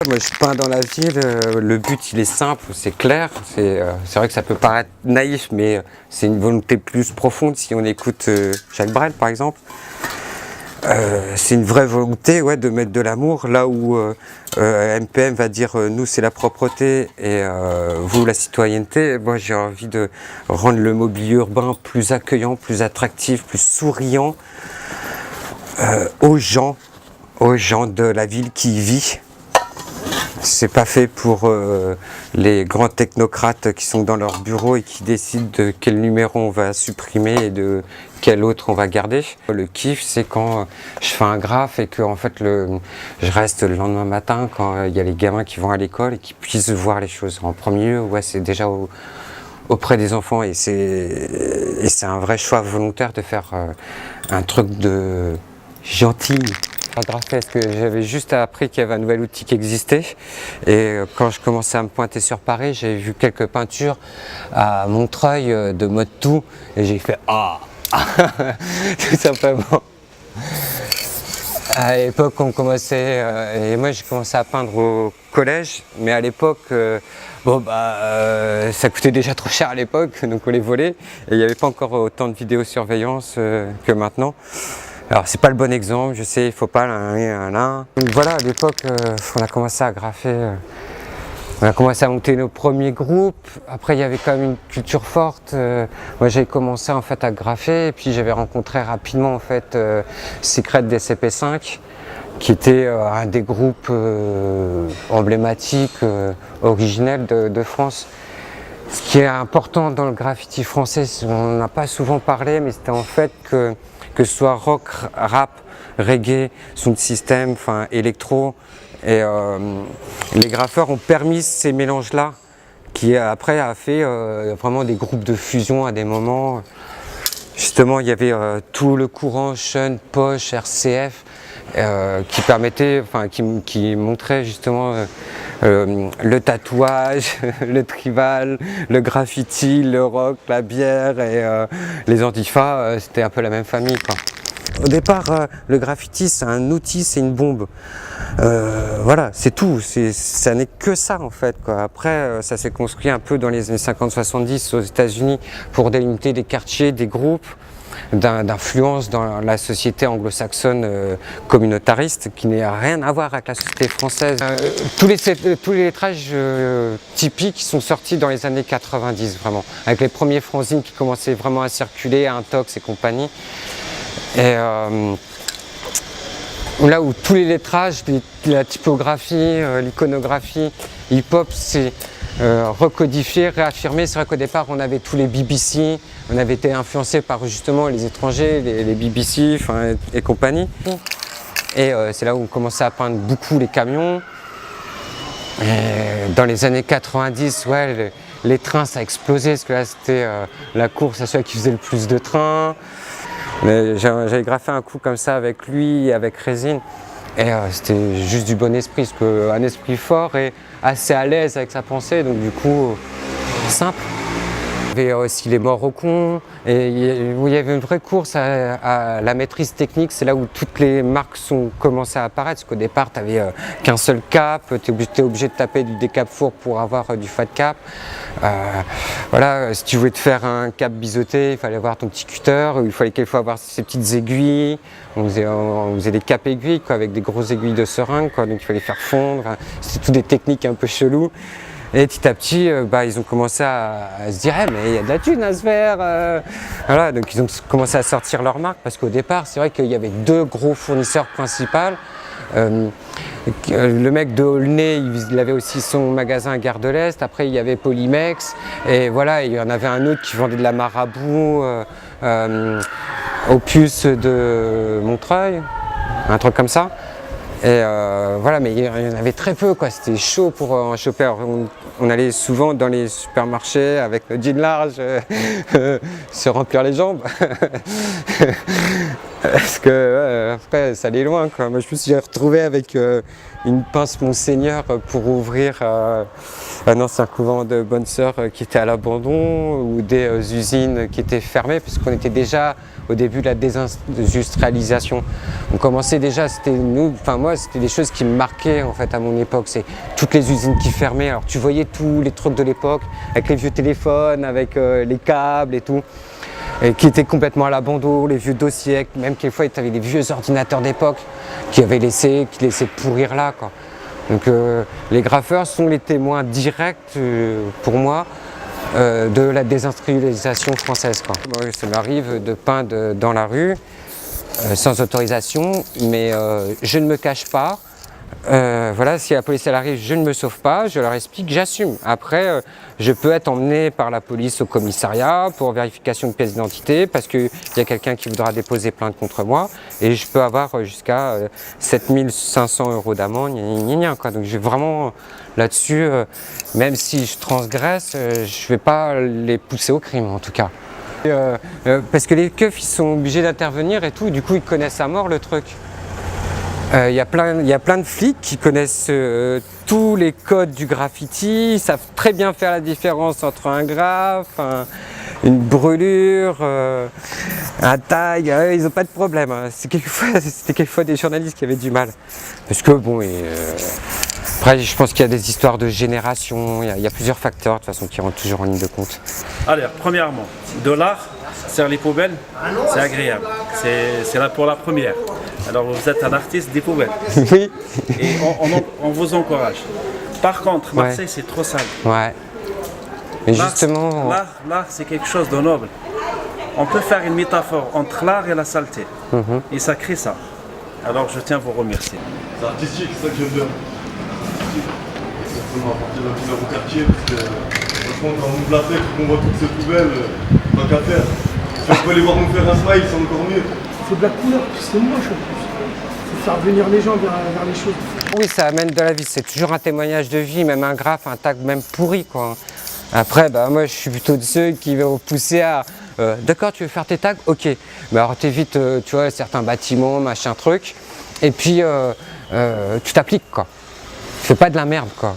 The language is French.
Moi je peins dans la ville, le but il est simple, c'est clair, c'est vrai que ça peut paraître naïf mais c'est une volonté plus profonde si on écoute Jacques Brel par exemple. C'est une vraie volonté de mettre de l'amour là où MPM va dire nous c'est la propreté et vous la citoyenneté. Moi j'ai envie de rendre le mobilier urbain plus accueillant, plus attractif, plus souriant aux gens de la ville qui y vit. C'est pas fait pour les grands technocrates qui sont dans leur bureau et qui décident de quel numéro on va supprimer et de quel autre on va garder. Le kiff, c'est quand je fais un graphe et que en fait je reste le lendemain matin quand il y a les gamins qui vont à l'école et qui puissent voir les choses. En premier lieu, c'est déjà auprès des enfants et c'est un vrai choix volontaire de faire un truc de gentil. Parce que j'avais juste appris qu'il y avait un nouvel outil qui existait et quand je commençais à me pointer sur Paris, j'ai vu quelques peintures à Montreuil de mode tout et j'ai fait ah tout simplement. À l'époque on commençait et moi j'ai commencé à peindre au collège, mais à l'époque ça coûtait déjà trop cher à l'époque, donc on les volait et il n'y avait pas encore autant de vidéosurveillance que maintenant. Alors c'est pas le bon exemple, je sais, il faut pas l'un. Donc voilà, à l'époque, on a commencé à graffer, on a commencé à monter nos premiers groupes. Après il y avait quand même une culture forte. Moi j'ai commencé en fait à graffer et puis j'avais rencontré rapidement en fait Secret des CP5, qui était un des groupes emblématiques, originels de France. Ce qui est important dans le graffiti français, on n'a pas souvent parlé, mais c'était en fait que ce soit rock, rap, reggae, sound system, électro, et les graffeurs ont permis ces mélanges-là, qui après a fait vraiment des groupes de fusion à des moments. Justement, il y avait tout le courant Sean, Poche, RCF, qui permettait, qui montrait justement le tatouage, le tribal, le graffiti, le rock, la bière et les antifas, c'était un peu la même famille, quoi. Au départ, le graffiti c'est un outil, c'est une bombe. Voilà, c'est tout, ça n'est que ça en fait, quoi. Après, ça s'est construit un peu dans les années 50-70 aux États-Unis pour délimiter des quartiers, des groupes d'influence dans la société anglo-saxonne communautariste qui n'a rien à voir avec la société française. Tous les lettrages typiques sont sortis dans les années 90 vraiment, avec les premiers fanzines qui commençaient vraiment à circuler, Intox et compagnie. Et là où tous les lettrages, la typographie, l'iconographie, hip-hop, c'est recodifié, réaffirmé. C'est vrai qu'au départ on avait tous les BBC, on avait été influencé par justement les étrangers, les BBC et compagnie. Et c'est là où on commençait à peindre beaucoup les camions. Et dans les années 90, les trains ça a explosé parce que là c'était la course à celui qui faisait le plus de trains. J'avais graffé un coup comme ça avec lui, avec Résine, et c'était juste du bon esprit, parce qu'un esprit fort et assez à l'aise avec sa pensée, donc du coup, simple. Il y avait aussi les morts au con, et où il y avait une vraie course à la maîtrise technique, c'est là où toutes les marques sont commencées à apparaître, parce qu'au départ, tu n'avais qu'un seul cap, tu étais obligé de taper du décap four pour avoir du fat cap. Voilà, si tu voulais te faire un cap biseauté, il fallait avoir ton petit cutter, il fallait quelquefois avoir ces petites aiguilles, on faisait des capes aiguilles avec des grosses aiguilles de seringue, donc il fallait faire fondre, c'était toutes des techniques un peu cheloues. Et petit à petit, ils ont commencé à se dire mais il y a de la thune à se faire. Voilà, donc ils ont commencé à sortir leur marque parce qu'au départ, c'est vrai qu'il y avait deux gros fournisseurs principaux. Le mec de Aulnay, il avait aussi son magasin à Gare de l'Est. Après, il y avait Polymex. Et voilà, il y en avait un autre qui vendait de la marabout, Opus de Montreuil, un truc comme ça. Et voilà, mais il y en avait très peu, quoi. C'était chaud pour en choper. Alors, on allait souvent dans les supermarchés avec le jean large se remplir les jambes. Parce que après, ça allait loin, quoi. Moi, je me suis retrouvé avec une pince Monseigneur pour ouvrir un ancien couvent de bonnes sœurs qui était à l'abandon, ou des usines qui étaient fermées, puisqu'on était déjà au début de la désindustrialisation. On commençait déjà, moi c'était des choses qui me marquaient en fait à mon époque, c'est toutes les usines qui fermaient. Alors tu voyais tous les trucs de l'époque, avec les vieux téléphones, avec les câbles et tout, et qui étaient complètement à l'abandon, les vieux dossiers, même quelquefois tu avais des vieux ordinateurs d'époque qui laissaient pourrir là, quoi. Donc les graffeurs sont les témoins directs pour moi de la désindustrialisation française, quoi. Moi, ça m'arrive de peindre dans la rue sans autorisation, mais je ne me cache pas. Voilà, si la police elle arrive, je ne me sauve pas, je leur explique, j'assume. Après, je peux être emmené par la police au commissariat pour vérification de pièce d'identité parce qu'il y a quelqu'un qui voudra déposer plainte contre moi, et je peux avoir jusqu'à 7 500 € d'amende, quoi. Donc j'ai vraiment là-dessus, même si je transgresse, je ne vais pas les pousser au crime en tout cas. Parce que les keufs ils sont obligés d'intervenir et tout, du coup ils connaissent à mort le truc. Il y a plein de flics qui connaissent tous les codes du graffiti, ils savent très bien faire la différence entre un graphe, une brûlure, un tag, ils n'ont pas de problème. Hein. C'était quelquefois des journalistes qui avaient du mal. Parce que bon, après je pense qu'il y a des histoires de génération, il y a plusieurs facteurs de toute façon qui rentrent toujours en ligne de compte. Alors, premièrement, de l'art, faire les poubelles, c'est agréable. C'est là pour la première. Alors vous êtes un artiste des poubelles. Oui. Et on vous encourage. Par contre, Marseille, c'est trop sale. Ouais. Mais justement. L'art, c'est quelque chose de noble. On peut faire une métaphore entre l'art et la saleté. Et ça crée ça. Alors je tiens à vous remercier. C'est artistique, c'est ça que j'aime bien. C'est apporter la couleur au quartier, parce que franchement, quand on ouvre la fête, qu'on voit toutes ces poubelles, pas qu'à faire. Si on peut aller voir nous faire un smile, c'est encore mieux. Il faut de la couleur, c'est moche en plus. Il faut faire venir les gens vers les choses. Oui, ça amène de la vie, c'est toujours un témoignage de vie, même un graphe, un tag même pourri, quoi. Après, moi je suis plutôt de ceux qui vont pousser à d'accord, tu veux faire tes tags, ok. Mais alors t'évites, tu vois, certains bâtiments, machin truc, et puis tu t'appliques, quoi. Tu fais pas de la merde, quoi.